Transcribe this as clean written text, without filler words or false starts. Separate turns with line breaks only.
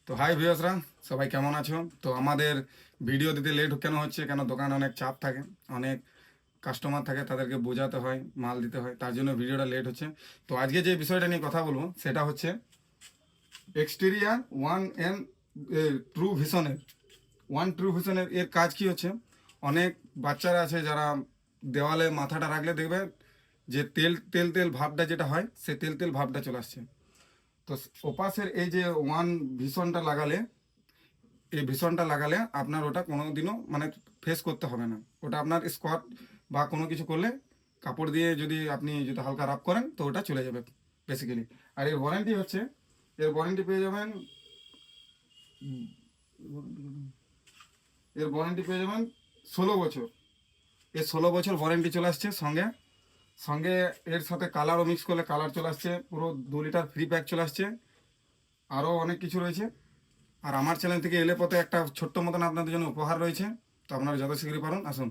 তো হাই ভিউয়ার্সরা, সবাই কেমন আছো? তো আমাদের ভিডিও দিতে লেট কেন হচ্ছে? কেন দোকানে অনেক চাপ থাকে, অনেক কাস্টমার থাকে, তাদেরকে বোঝাতে হয়, মাল দিতে হয়, তার জন্য ভিডিওটা লেট হচ্ছে। তো আজকে যে বিষয়টা নিয়ে কথা বলবো সেটা হচ্ছে এক্সটেরিয়ার ওয়ান এন ট্রু ভিশনের এর কাজ কি হচ্ছে। অনেক বাচ্চারা আছে যারা দেওয়ালে মাথাটা রাখলে দেখবে যে তেল তেল তেল ভাবটা যেটা হয়, সে তেল তেল ভাবটা চলে আসছে। তো ওপাসের এই যে ওয়ান ভিশনটা লাগালে, এই ভীষণটা লাগালে আপনার ওটা কোনো দিনও মানে ফেস করতে হবে না। ওটা আপনার স্কোয়াট বা কোনো কিছু করলে কাপড় দিয়ে আপনি যদি হালকা রাফ করেন তো ওটা চলে যাবে বেসিক্যালি। আর এর ওয়ারেন্টি পেয়ে যাবেন এর ওয়ারেন্টি পেয়ে যাবেন 16 বছর। এর 16 বছর ওয়ারেন্টি চলে আসছে সঙ্গে সঙ্গে। এর সাথে কালারও মিক্স করলে কালার চলে আসছে, পুরো 2 লিটার ফ্রি প্যাক চলে আসছে, আরও অনেক কিছু রয়েছে। আর আমার চ্যানেল থেকে এলে পথে একটা ছোট্ট মতন আপনাদের জন্য উপহার রয়েছে। তো আপনারা যত শীঘ্রই পারুন আসুন।